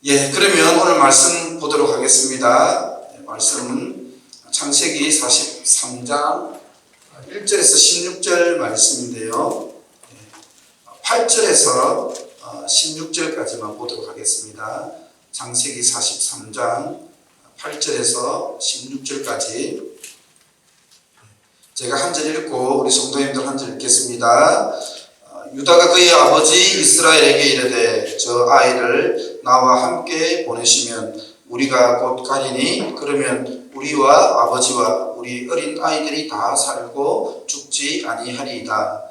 그러면 오늘 말씀 보도록 하겠습니다. 말씀은 창세기 43장 1절에서 16절 말씀인데요. 8절에서 16절까지만 보도록 하겠습니다. 창세기 43장 8절에서 16절까지 제가 한 절 읽고 우리 성도님들 한 절 읽겠습니다. 유다가 그의 아버지 이스라엘에게 이르되 저 아이를 나와 함께 보내시면 우리가 곧 가리니 그러면 우리와 아버지와 우리 어린 아이들이 다 살고 죽지 아니하리이다.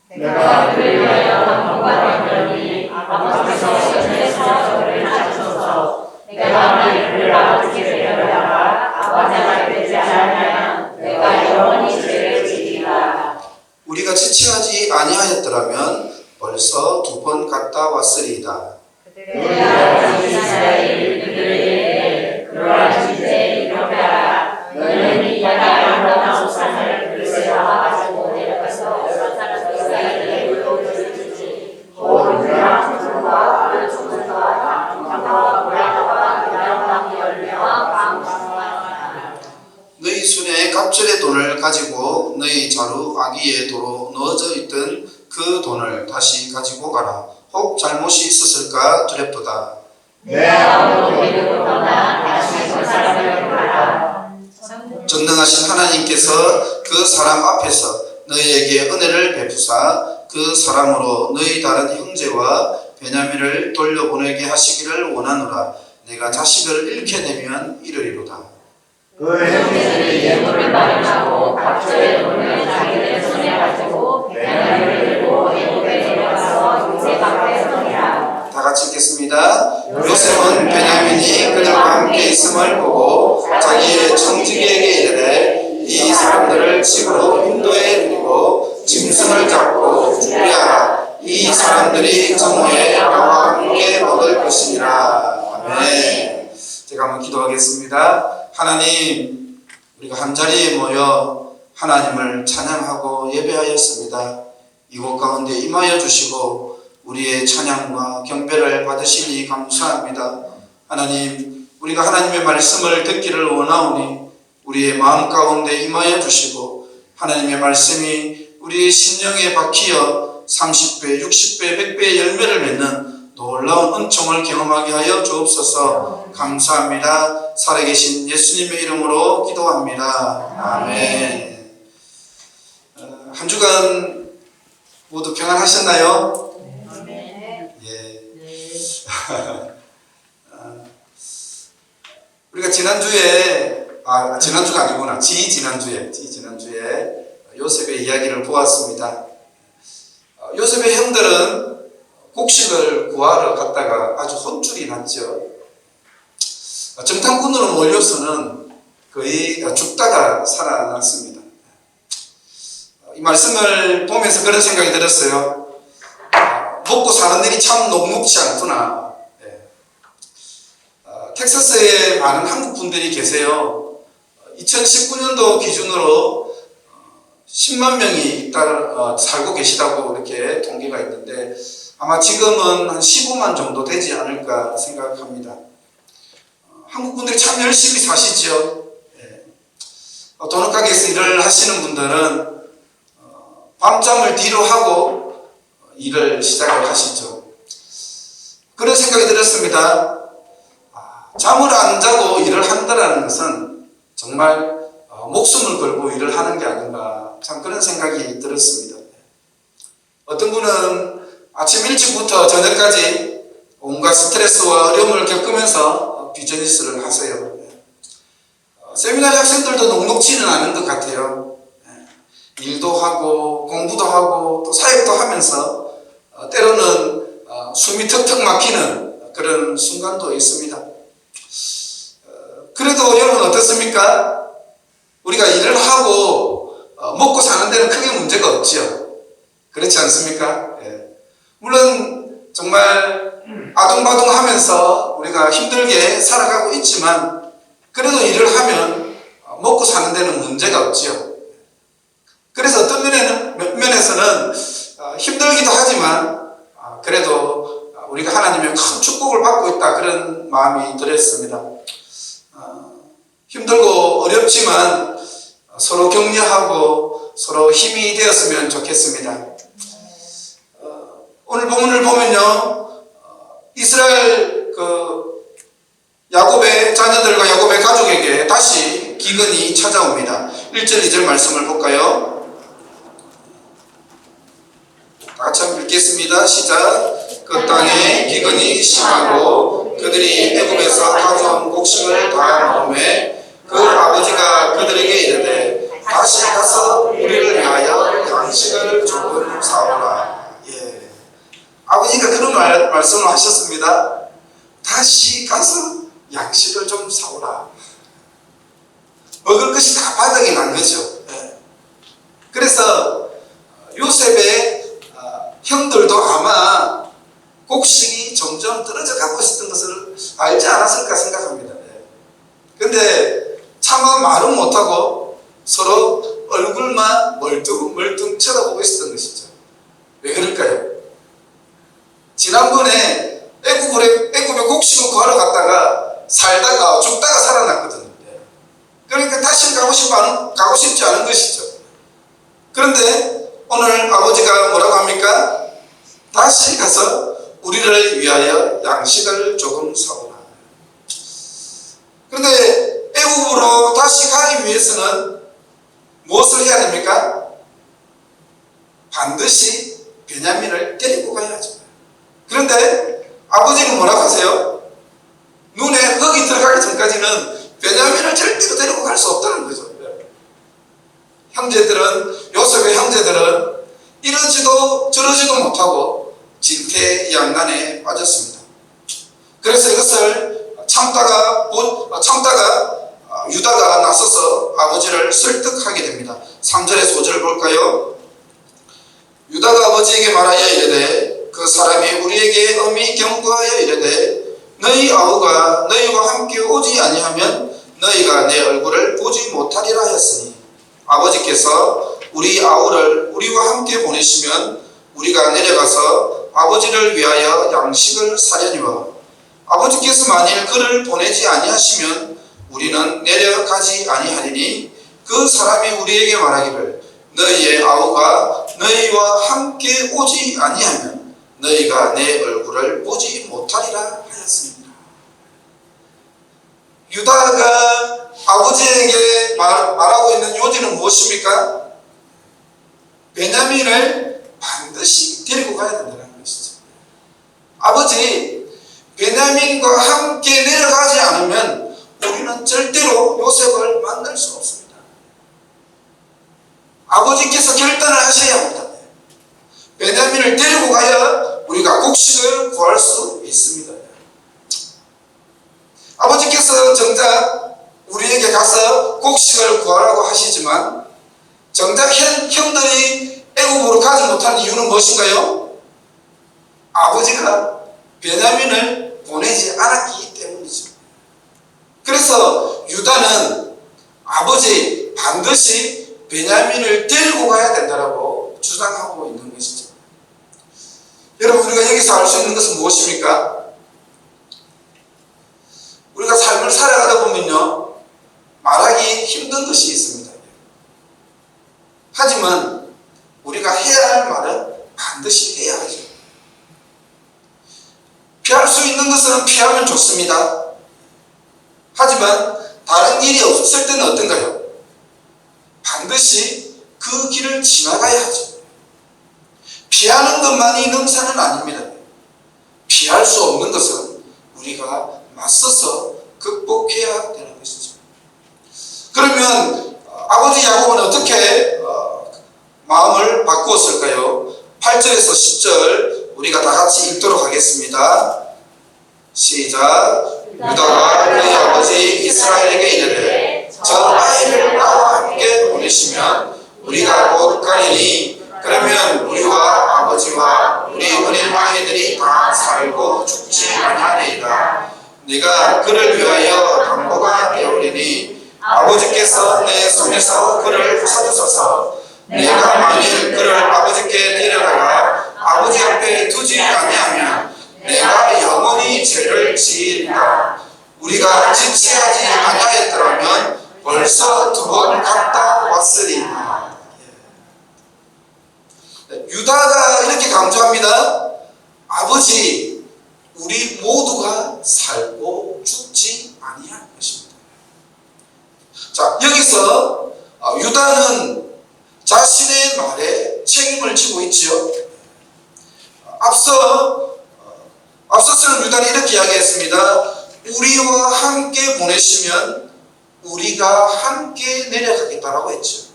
내가 그를 위하여 방문하였더니 아버지께서 전에서 저를 찾으소서. 내가 그를 아버지께 데려다가 아버지가 되지 않으면 내가 영원히 죄를 지리라. 우리가 지체하지 아니하였더라면 벌써 2번 갔다 왔으리이다. 그들의 아버지 이스라엘이 그들에게 그러한 이제 이렇게 하라. 너는 이 아름다운 산을 그릇에다 가지고 내려가서 여러 사람 이스라엘에게 물려주지. 곧 유랑 초등과 그 초등과 당과 고향과 유랑과 열매와 방주와 너희 손에 갑절의 돈을 가지고 너희 자루 아기의 도로 넣어져 있던 그 돈을 다시 가지고 가라. 혹 잘못이 있었을까 두렵도다. 내 아버지에게로 떠나 다시 그 사람에게로 가라. 전능하신 하나님께서 그 사람 앞에서 너희에게 은혜를 베푸사 그 사람으로 너희 다른 형제와 베냐민을 돌려보내게 하시기를 원하노라. 내가 자식을 잃게 되면 이르리로다. 그 형제들이 예물을 마련하고 각절의 돈을 자기들 손에 가지고 베냐민을 들고 애굽에 내려가서 요셉 앞에 서니라. 다 같이 읽겠습니다. 요셉은 베냐민이 그들과 함께 있음을 보고 자기의 청지기에게 이르되 이 사람들을 집으로 인도해 드리고 짐승을 잡고 준비하라. 이 사람들이 정오에 나와 함께 먹을 것이니라. 아멘. 제가 한번 기도하겠습니다. 하나님, 우리가 한자리에 모여 하나님을 찬양하고 예배하였습니다. 이곳 가운데 임하여 주시고 우리의 찬양과 경배를 받으시니 감사합니다. 하나님, 우리가 하나님의 말씀을 듣기를 원하오니 우리의 마음 가운데 임하여 주시고 하나님의 말씀이 우리의 심령에 박히어 30배, 60배, 100배의 열매를 맺는 놀라운 은총을 경험하게 하여 주옵소서. 감사합니다. 살아계신 예수님의 이름으로 기도합니다. 아멘. 한 주간 모두 평안하셨나요? 예. 우리가 지난주가 아니구나. 지난주에 요셉의 이야기를 보았습니다. 요셉의 형들은 곡식을 구하러 갔다가 아주 혼쭐이 났죠. 정탐꾼으로 몰려서는 거의 죽다가 살아났습니다. 이 말씀을 보면서 그런 생각이 들었어요. 먹고 사는 일이 참 녹록지 않구나. 텍사스에 많은 한국 분들이 계세요. 2019년도 기준으로 10만 명이 살고 계시다고 이렇게 통계가 있는데 아마 지금은 한 15만 정도 되지 않을까 생각합니다. 한국 분들이 참 열심히 사시죠. 도넛가게에서 일을 하시는 분들은 밤잠을 뒤로 하고 일을 시작을 하시죠. 그런 생각이 들었습니다. 잠을 안 자고 일을 한다는 것은 정말 목숨을 걸고 일을 하는 게 아닌가, 참 그런 생각이 들었습니다. 어떤 분은 아침 일찍부터 저녁까지 온갖 스트레스와 어려움을 겪으면서 비즈니스를 하세요. 세미나리 학생들도 녹록지는 않은 것 같아요. 일도 하고 공부도 하고 또 사역도 하면서 때로는 숨이 턱턱 막히는 그런 순간도 있습니다. 그래도 여러분 어떻습니까? 우리가 일을 하고 먹고 사는 데는 크게 문제가 없죠. 그렇지 않습니까? 물론 정말 아둥바둥하면서 우리가 힘들게 살아가고 있지만 그래도 일을 하면 먹고 사는 데는 문제가 없지요. 그래서 어떤 면에서는 힘들기도 하지만 그래도 우리가 하나님의 큰 축복을 받고 있다, 그런 마음이 들었습니다. 힘들고 어렵지만 서로 격려하고 서로 힘이 되었으면 좋겠습니다. 오늘 본문을 보면요, 이스라엘 야곱의 자녀들과 야곱의 가족에게 다시 기근이 찾아옵니다. 1절 2절 말씀을 볼까요? 다 같이 한번 읽겠습니다. 시작. 그 땅에 기근이 심하고 그들이 애굽에서 가져온 곡식을 다 먹음에 그 아버지가 그들에게 이르되 다시 가서 우리를 위하여 양식을 조금 사오라. 예. 아버지가 그런 말씀을 하셨습니다. 다시 가서 양식을 좀 사오라. 먹을 것이 다 바닥이 난 거죠. 예. 그래서 요셉의 형들도 아마 곡식이 점점 떨어져 가고 있었던 것을 알지 않았을까 생각합니다. 근데 차마 말은 못하고 서로 얼굴만 멀뚱멀뚱 쳐다보고 있었던 것이죠. 왜 그럴까요? 지난번에 애굽에 곡식을 구하러 갔다가 살다가 죽다가 살아났거든요. 그러니까 다시 가고 싶지 않은 것이죠. 그런데 오늘 아버지가 뭐라고 합니까? 다시 가서 우리를 위하여 양식을 조금 사오라. 그런데 애굽으로 다시 가기 위해서는 무엇을 해야 됩니까? 반드시 베냐민을 데리고 가야 하죠. 그런데 아버지는 뭐라고 하세요? 눈에 흙이 들어가기 전까지는 베냐민을 절대로 데리고 갈 수 없다는 거죠. 요셉의 형제들은 이러지도 저러지도 못하고 진퇴양난에 빠졌습니다. 그래서 이것을 참다가 유다가 나서서 아버지를 설득하게 됩니다. 3절에서 5절을 볼까요? 유다가 아버지에게 말하여 이르되 그 사람이 우리에게 엄히 경고하여 이르되 너희 아우가 너희와 함께 오지 아니하면 너희가 내 얼굴을 보지 못하리라 하였으니 아버지께서 우리 아우를 우리와 함께 보내시면 우리가 내려가서 아버지를 위하여 양식을 사려니와 아버지께서 만일 그를 보내지 아니하시면 우리는 내려가지 아니하리니 그 사람이 우리에게 말하기를 너희의 아우가 너희와 함께 오지 아니하면 너희가 내 얼굴을 보지 못하리라 하였습니다. 유다가 아버지에게 말하고 있는 요지는 무엇입니까? 베냐민을 반드시 데리고 가야 된다는 것이죠. 아버지, 베냐민과 함께 내려가지 않으면 우리는 절대로 요셉을 만날 수 없습니다. 아버지께서 결단을 하셔야 합니다. 베냐민을 데리고 가야 우리가 곡식을 구할 수 있습니다. 아버지께서 정작 우리에게 가서 곡식을 구하라고 하시지만 정작 형들이 애굽으로 가지 못한 이유는 무엇인가요? 아버지가 베냐민을 보내지 않았기 때문이죠. 그래서 유다는 아버지 반드시 베냐민을 데리고 가야 된다고 주장하고 있는 것이죠. 여러분, 우리가 여기서 알 수 있는 것은 무엇입니까? 우리가 삶을 살아가다 보면요, 말하기 힘든 것이 있습니다. 하지만 우리가 해야 할 말은 반드시 해야 하죠. 피할 수 있는 것은 피하면 좋습니다. 하지만 다른 길이 없을 때는 어떤가요? 반드시 그 길을 지나가야 하죠. 피하는 것만이 능사는 아닙니다. 피할 수 없는 것은 우리가 맞서서 극복해야 되는 것이죠. 그러면 아버지 야곱은 어떻게 마음을 바꾸었을까요? 8절에서 10절 우리가 다 같이 읽도록 하겠습니다. 시작. 유다가 그의 아버지 이스라엘에게 이르되 저 아이를 나와 함께 보내시면 우리가 곧 가리니 그러면 우리와 아버지와 우리 어린 아이들이 다 살고 죽지 아니하리이다. 네가 그를 위하여 담보가 되오리니 아버지께서 내 손에서 그를 찾으소서. 내가 만일 그를 아버지께 데려다가 아버지 앞에 두지 아니하면 내가 영원히 죄를 지으리라. 우리가 지체하지 아니하였더라면 벌써 2번 갔다 왔으리라. 유다가 이렇게 강조합니다. 아버지, 우리 모두가 살고 죽지 아니할 것입니다. 자, 여기서 유다는 자신의 말에 책임을 지고 있지요. 앞서서는 유다는 이렇게 이야기했습니다. 우리와 함께 보내시면 우리가 함께 내려가겠다라고 했죠.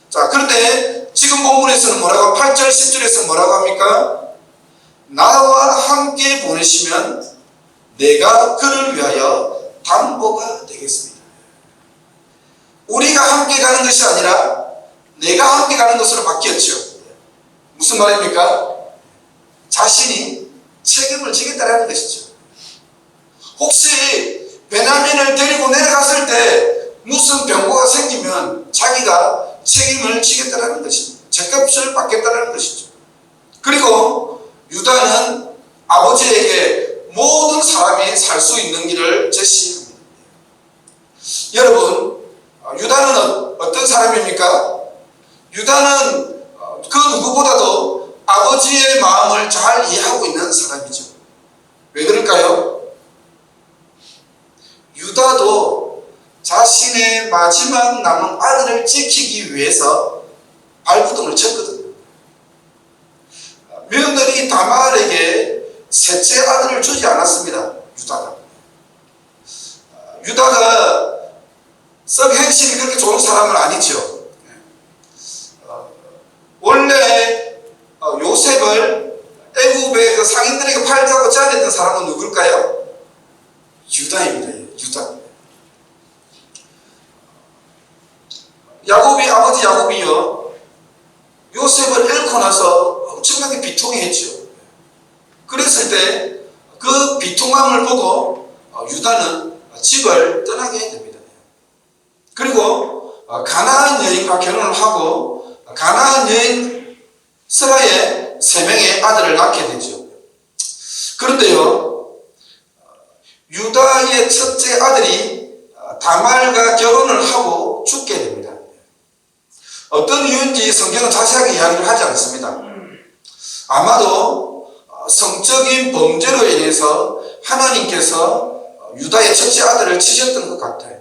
자, 그런데 지금 본문에서는 뭐라고, 8절 10절에서 뭐라고 합니까? 나와 함께 보내시면 내가 그를 위하여 담보가 되겠습니다. 우리가 함께 가는 것이 아니라 내가 함께 가는 것으로 바뀌었죠. 무슨 말입니까? 자신이 책임을 지겠다는 것이죠. 혹시 베냐민을 데리고 내려갔을 때 무슨 병고가 생기면 자기가 책임을 지겠다는 것입니다. 책임을 받겠다는 것이죠. 그리고 유다는 아버지에게 모든 사람이 살 수 있는 길을 제시합니다. 여러분, 유다는 어떤 사람입니까? 유다는 그 누구보다도 아버지의 마음을 잘 이해하고 있는 사람이죠. 왜 그럴까요? 유다도 자신의 마지막 남은 아들을 지키기 위해서 발부둥을 쳤거든요. 며느리 다말에게 셋째 아들을 주지 않았습니다. 유다가 썩 행실이 그렇게 좋은 사람은 아니죠. 원래 요셉을 애굽의 그 상인들에게 팔자고 짜냈던 사람은 누굴까요? 유다입니다. 유다. 아버지 야곱이요, 요셉을 잃고 나서 엄청나게 비통해했죠. 그랬을 때 그 비통함을 보고 유다는 집을 떠나게 됩니다. 그리고 가나안 여인과 결혼을 하고 가나안 여인 스라의 3명의 아들을 낳게 되죠. 그런데요, 유다의 첫째 아들이 다말과 결혼을 하고 죽게 됩니다. 어떤 이유인지 성경은 자세하게 이야기를 하지 않습니다. 아마도 성적인 범죄로 인해서 하나님께서 유다의 첫째 아들을 치셨던 것 같아요.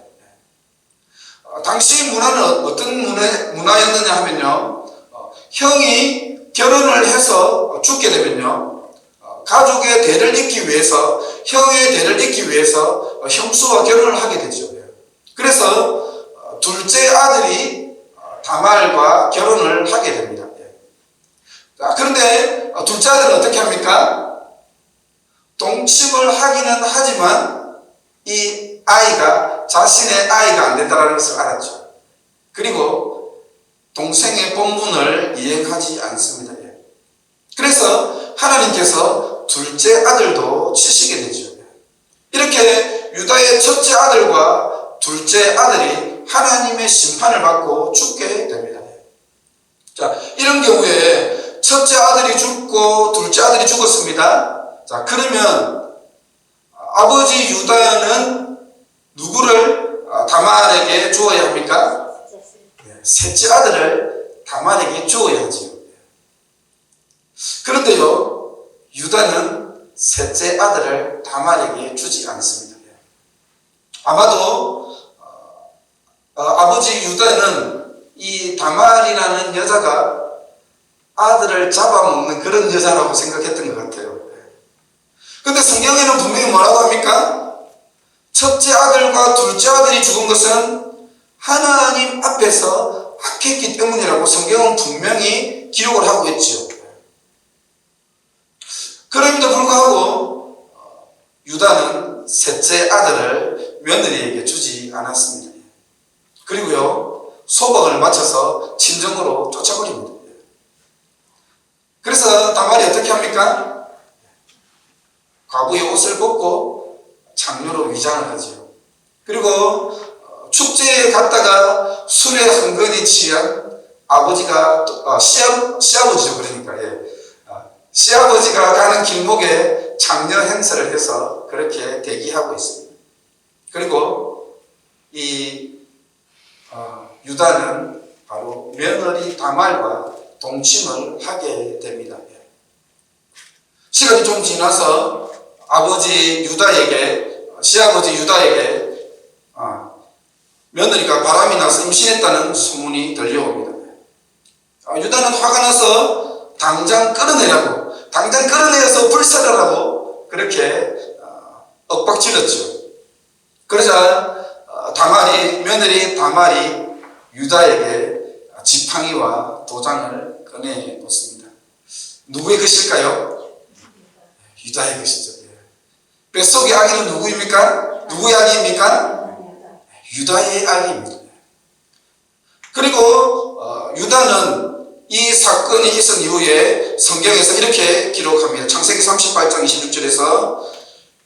당시 문화는 어떤 문화였느냐 하면요, 형이 결혼을 해서 죽게 되면요, 가족의 대를 잇기 위해서, 형의 대를 잇기 위해서 형수와 결혼을 하게 되죠. 그래서 둘째 아들이 다말과 결혼을 하게 됩니다. 그런데 둘째 아들은 어떻게 합니까? 동침을 하기는 하지만 이 아이가 자신의 아이가 안 된다는 것을 알았죠. 그리고 동생의 본분을 이행하지 않습니다. 그래서 하나님께서 둘째 아들도 치시게 되죠. 이렇게 유다의 첫째 아들과 둘째 아들이 하나님의 심판을 받고 죽게 됩니다. 자, 이런 경우에 첫째 아들이 죽고 둘째 아들이 죽었습니다. 자, 그러면 아버지 유다는 누구를 다말에게 주어야 합니까? 셋째 아들을 다말에게 주어야지요. 그런데요, 유다는 셋째 아들을 다말에게 주지 않습니다. 아마도 아버지 유다는 이 다말이라는 여자가 아들을 잡아먹는 그런 여자라고 생각했던 것 같아요. 그런데 성경에는 분명히 뭐라고 합니까? 첫째 아들과 둘째 아들이 죽은 것은 하나님 앞에서 악했기 때문이라고 성경은 분명히 기록을 하고 있죠. 그럼에도 불구하고 유다는 셋째 아들을 며느리에게 주지 않았습니다. 그리고요, 소박을 맞춰서 친정으로 쫓아버립니다. 그래서 다말이 어떻게 합니까? 과부의 옷을 벗고 장녀로 위장을 하지요. 그리고 축제에 갔다가 술에 흥건히 취한 아버지가 시아버지죠. 그러니까 시아버지가 가는 길목에 장려 행사를 해서 그렇게 대기하고 있습니다. 그리고 이 유다는 바로 며느리 다말과 동침을 하게 됩니다. 시간이 좀 지나서 아버지 유다에게, 시아버지 유다에게 며느리가 바람이 나서 임신했다는 소문이 들려옵니다. 유다는 화가 나서 당장 끌어내어서 불살하라고 그렇게 엇박질렀죠. 그러자 며느리 다말이 유다에게 지팡이와 도장을 꺼내놓습니다. 누구의 것일까요? 유다의 것이죠. 뱃속의 아기는 누구입니까? 누구의 아기입니까? 유다의 아기입니다. 그리고 유다는 이 사건이 있은 이후에 성경에서 이렇게 기록합니다. 창세기 38장 26절에서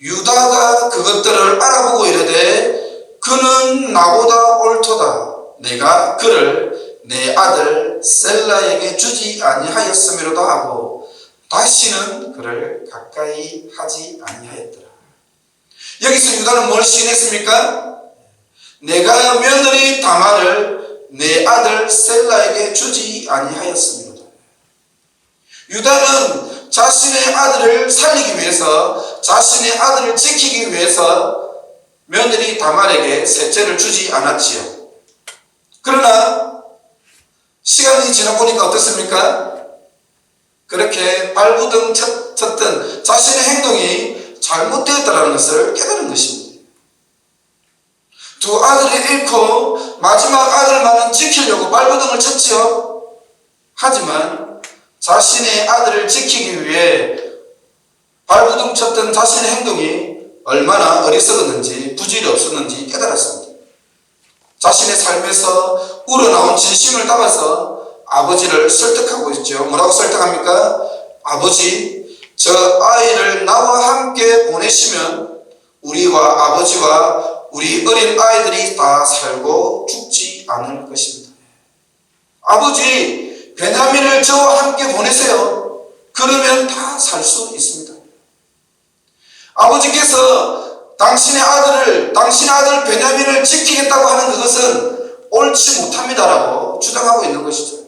유다가 그것들을 알아보고 이르되 그는 나보다 옳도다. 내가 그를 내 아들 셀라에게 주지 아니하였음이로다 하고 다시는 그를 가까이 하지 아니하였더라. 여기서 유다는 뭘 시인했습니까? 내가 며느리 다말을 내 아들 셀라에게 주지 아니하였습니다. 유다는 자신의 아들을 살리기 위해서, 자신의 아들을 지키기 위해서 며느리 다말에게 셋째를 주지 않았지요. 그러나 시간이 지나보니까 어떻습니까? 그렇게 발부둥 쳤던 자신의 행동이 잘못되었다는 것을 깨달은 것입니다. 두 아들을 잃고 마지막 아들만은 지키려고 발버둥을 쳤지요. 하지만 자신의 아들을 지키기 위해 발버둥 쳤던 자신의 행동이 얼마나 어리석었는지 부질이 없었는지 깨달았습니다. 자신의 삶에서 우러나온 진심을 담아서 아버지를 설득하고 있죠. 뭐라고 설득합니까? 아버지, 저 아이를 나와 함께 보내시면 우리와 아버지와 우리 어린 아이들이 다 살고 죽지 않을 것입니다. 아버지, 베냐민을 저와 함께 보내세요. 그러면 다 살 수 있습니다. 아버지께서 당신의 아들 베냐민을 지키겠다고 하는 그것은 옳지 못합니다라고 주장하고 있는 것이죠.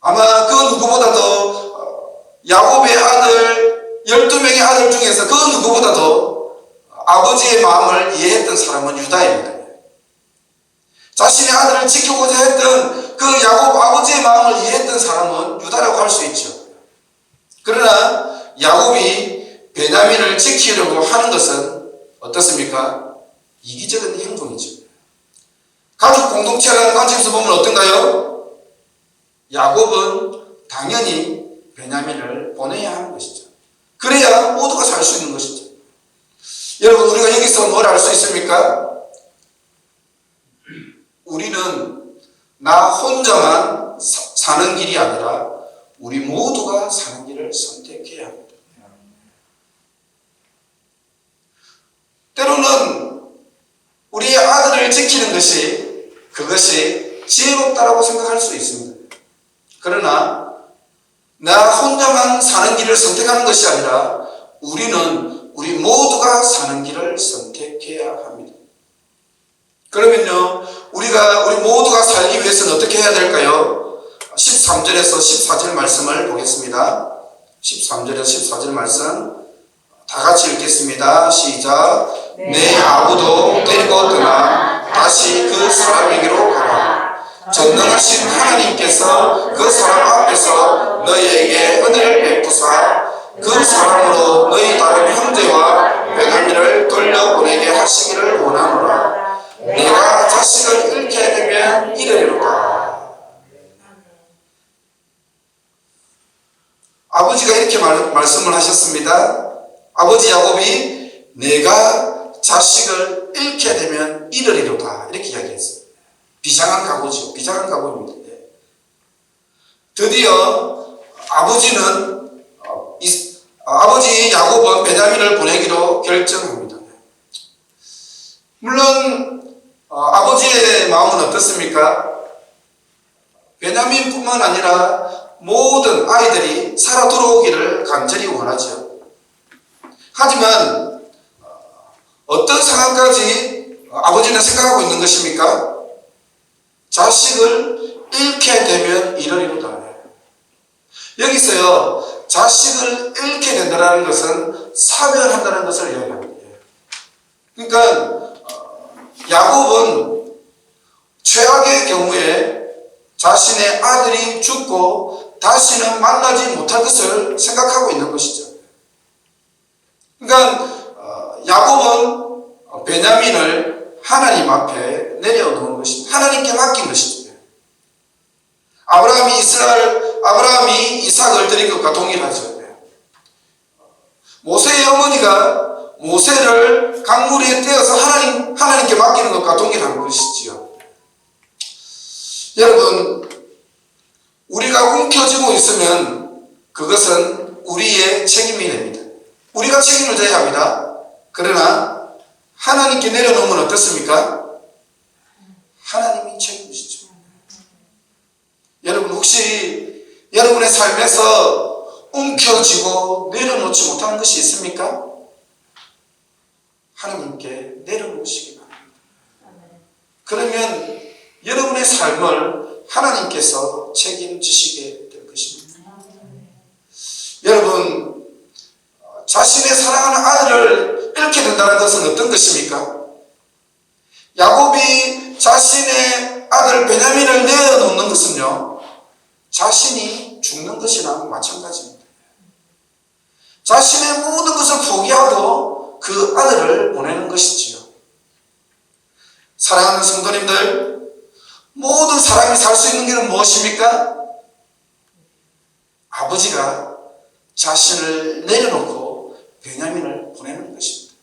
아마 그 누구보다도 야곱의 아들 12명의 아들 중에서 그 누구보다도 아버지의 마음을 이해했던 사람은 유다입니다. 자신의 아들을 지키고자 했던 그 야곱 아버지의 마음을 이해했던 사람은 유다라고 할 수 있죠. 그러나 야곱이 베냐민을 지키려고 하는 것은 어떻습니까? 이기적인 행동이죠. 가족 공동체라는 관점에서 보면 어떤가요? 야곱은 당연히 베냐민을 보내야 하는 것이죠. 그래야 모두가 살 수 있는 것이죠. 여러분, 우리가 여기서 뭘 알 수 있습니까? 우리는 나 혼자만 사는 길이 아니라 우리 모두가 사는 길을 선택해야 합니다. 때로는 우리의 아들을 지키는 그것이 지혜롭다라고 생각할 수 있습니다. 그러나 나 혼자만 사는 길을 선택하는 것이 아니라 우리 모두가 사는 길을 선택해야 합니다. 그러면요, 우리 모두가 살기 위해서는 어떻게 해야 될까요? 13절에서 14절 말씀을 보겠습니다. 13절에서 14절 말씀 다 같이 읽겠습니다. 시작. 내 아부도 데리고 떠나 다시 그 사람에게로 가라. 전능하신 하나님께서 그 사람 앞에서 너희에게 은혜를 베푸사 그 사람으로 너희 다른 형제와 베냐민을 돌려보내게 하시기를 원하노라. 내가 자식을 잃게 되면 이르리로다. 아버지가 이렇게 말씀을 하셨습니다. 아버지 야곱이 내가 자식을 잃게 되면 이르리로다 이렇게 이야기했어요. 비장한 각오죠. 비장한 각오입니다. 드디어 아버지 야곱은 베냐민을 보내기로 결정합니다. 물론 아버지의 마음은 어떻습니까? 베냐민뿐만 아니라 모든 아이들이 살아 돌아오기를 간절히 원하죠. 하지만 어떤 상황까지 아버지는 생각하고 있는 것입니까? 자식을 잃게 되면 이러리로다. 여기서요, 자식을 잃게 된다는 것은 사별한다는 것을 이야기합니다. 그러니까 야곱은 최악의 경우에 자신의 아들이 죽고 다시는 만나지 못할 것을 생각하고 있는 것이죠. 그러니까 야곱은 베냐민을 하나님 앞에 내려놓은 것입니다. 하나님께 맡긴 것이죠. 아브라함이 이삭을 드린 것과 동일하죠. 모세의 어머니가 모세를 강물에 떼어서 하나님께 맡기는 것과 동일한 것이지요. 여러분, 우리가 움켜쥐고 있으면 그것은 우리의 책임이 됩니다. 우리가 책임을 져야 합니다. 그러나 하나님께 내려놓으면 어떻습니까? 하나님이 책임지죠. 여러분, 혹시 여러분의 삶에서 움켜쥐고 내려놓지 못하는 것이 있습니까? 하나님께 내려놓으시기 바랍니다. 그러면 여러분의 삶을 하나님께서 책임지시게 될 것입니다. 여러분, 자신의 사랑하는 아들을 잃게 된다는 것은 어떤 것입니까? 야곱이 자신의 아들 베냐민을 내어놓는 것은요, 자신이 죽는 것이나 마찬가지입니다. 자신의 모든 것을 포기하고 그 아들을 보내는 것이지요. 사랑하는 성도님들, 모든 사람이 살 수 있는 길은 무엇입니까? 아버지가 자신을 내려놓고 베냐민을 보내는 것입니다.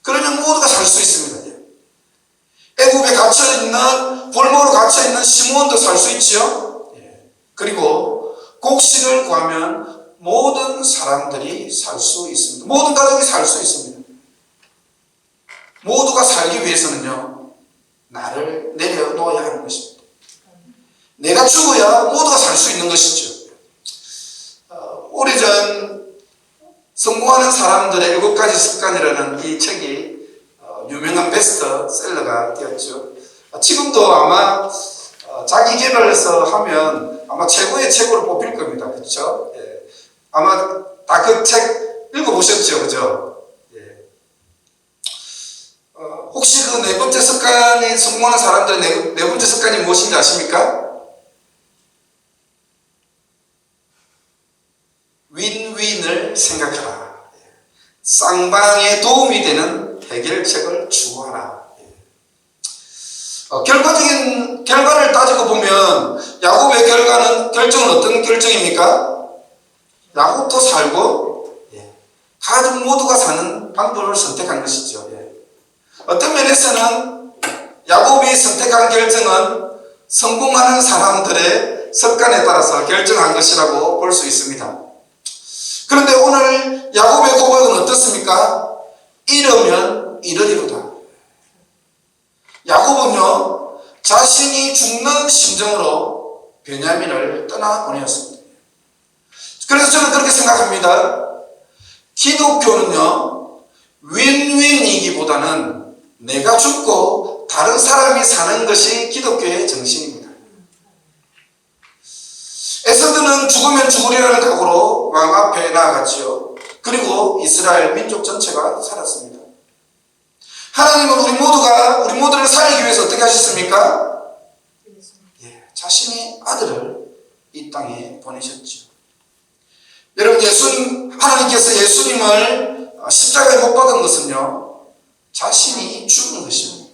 그러면 모두가 살 수 있습니다. 애굽에 갇혀있는, 골목으로 갇혀있는 시몬도 살 수 있지요. 그리고 곡식을 구하면 모든 사람들이 살 수 있습니다. 모든 가족이 살 수 있습니다. 모두가 살기 위해서는요, 나를 내려놓아야 하는 것입니다. 내가 죽어야 모두가 살 수 있는 것이죠. 오래전 성공하는 사람들의 7가지 습관이라는 이 책이 유명한 베스트셀러가 되었죠. 지금도 아마 자기 개발해서 하면 아마 최고의 책으로 뽑힐 겁니다. 그렇죠? 예. 아마 다 그 책 읽어보셨죠? 그죠? 예. 혹시 그 4번째 습관이 성공하는 사람들의 네 번째 습관이 무엇인지 아십니까? 윈윈을 생각하라. 쌍방에 도움이 되는 해결책을 추구하라. 결과적인 결과를 따지고 보면 야곱의 결정은 어떤 결정입니까? 야곱도 살고 가족 모두가 사는 방법을 선택한 것이죠. 어떤 면에서는 야곱이 선택한 결정은 성공하는 사람들의 습관에 따라서 결정한 것이라고 볼 수 있습니다. 그런데 오늘 야곱의 고백은 어떻습니까? 이러면 이러리로다. 야곱은요, 자신이 죽는 심정으로 베냐민을 떠나보내었습니다. 그래서 저는 그렇게 생각합니다. 기독교는요, 윈윈이기보다는 내가 죽고 다른 사람이 사는 것이 기독교의 정신입니다. 에서드는 죽으면 죽으리라는 각오로 왕 앞에 나아갔지요. 그리고 이스라엘 민족 전체가 살았습니다. 하나님은 우리 모두를 살리기 위해서 어떻게 하셨습니까? 자신의 아들을 이 땅에 보내셨죠. 여러분, 하나님께서 예수님을 십자가에 못 박은 것은요, 자신이 죽은 것입니다.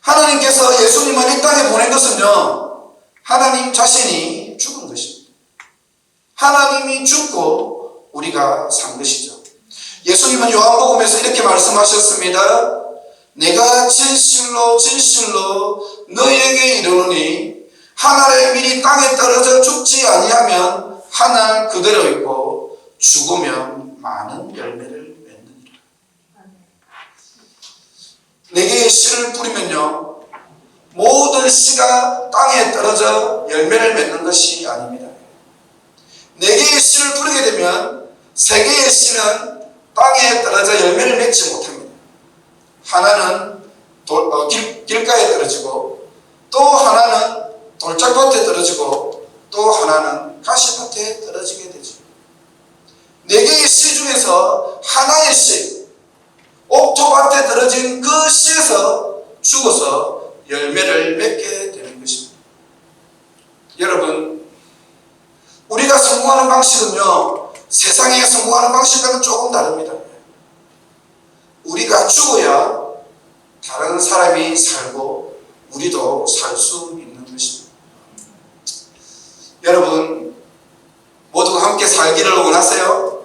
하나님께서 예수님을 이 땅에 보낸 것은요, 하나님 자신이 죽은 것입니다. 하나님이 죽고 우리가 산 것이죠. 예수님은 요한복음에서 이렇게 말씀하셨습니다. 내가 진실로 진실로 너희에게 이르노니 한 알의 밀이 땅에 떨어져 죽지 아니하면 한 알 그대로 있고 죽으면 많은 열매를 맺느니라. 내게 씨를 뿌리면요, 모든 씨가 땅에 땅에 떨어져 열매를 맺는 것이 아닙니다. 4개의 씨를 뿌리게 되면 3개의 씨는 땅에 떨어져 열매를 맺지 못합니다. 하나는 길가에 떨어지고, 또 하나는 돌짝밭에 떨어지고, 또 하나는 가시밭에 떨어지게 되죠. 4개의 씨 중에서 하나의 씨, 옥토밭에 떨어진 그 씨에서 죽어서 열매를 맺게 되는 것입니다. 여러분, 우리가 성공하는 방식은요, 세상에 성공하는 방식과는 조금 다릅니다. 우리가 죽어야 다른 사람이 살고 우리도 살 수 있는 것입니다. 여러분, 모두가 함께 살기를 원하세요?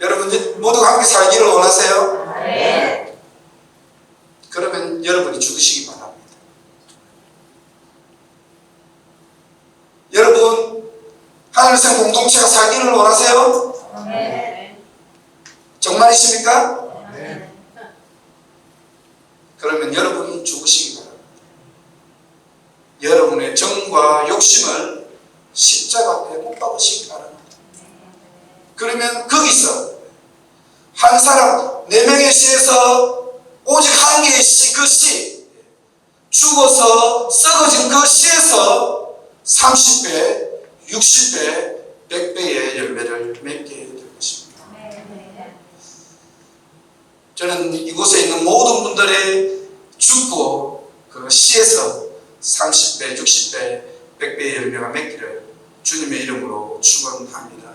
여러분, 모두가 함께 살기를 원하세요? 네. 그러면 여러분이 죽으시기 바랍니다. 여러분, 하늘생 공동체가 살기를 원하세요? 네. 정말이십니까? 네. 그러면 여러분이 죽으시기 바랍니다. 여러분의 정과 욕심을 십자가 앞에 못 박으시기 바랍니다. 그러면 거기서 한 사람 4명의 씨에서 오직 한 개의 씨, 그 씨, 죽어서 썩어진 그 씨에서 30배, 60배, 100배의 열매를 맺게 될 것입니다. 저는 이곳에 있는 모든 분들의 죽고 그 씨에서 30배, 60배, 100배의 열매가 맺기를 주님의 이름으로 축원합니다.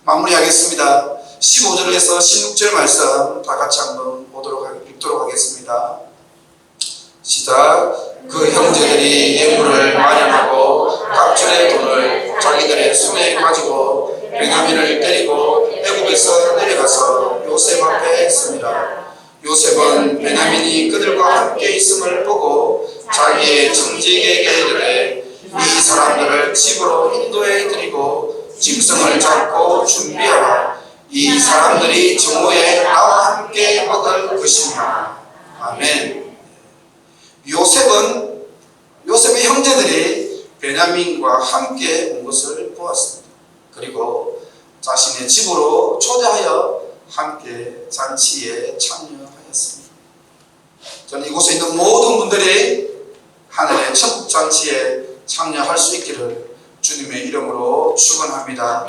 마무리하겠습니다. 15절에서 16절 말씀 다 같이 한번 읽도록 하겠습니다. 시작. 그 형제들이 예물을 마련하고 각절의 돈을 자기들의 손에 가지고 베냐민을 데리고 애굽에서 내려가서 요셉 앞에 씁니다. 요셉은 베냐민이 그들과 함께 있음을 보고 자기의 청지기에게 이르되 이 사람들을 집으로 인도해 드리고 짐승을 잡고 준비하라. 이 사람들이 정오에 나와 함께 먹을 것이니라. 아멘. 요셉의 형제들이 베냐민과 함께 온 것을 보았습니다. 그리고 자신의 집으로 초대하여 함께 잔치에 참여하였습니다. 저는 이곳에 있는 모든 분들이 하늘의 천국 잔치에 참여할 수 있기를 주님의 이름으로 축원합니다.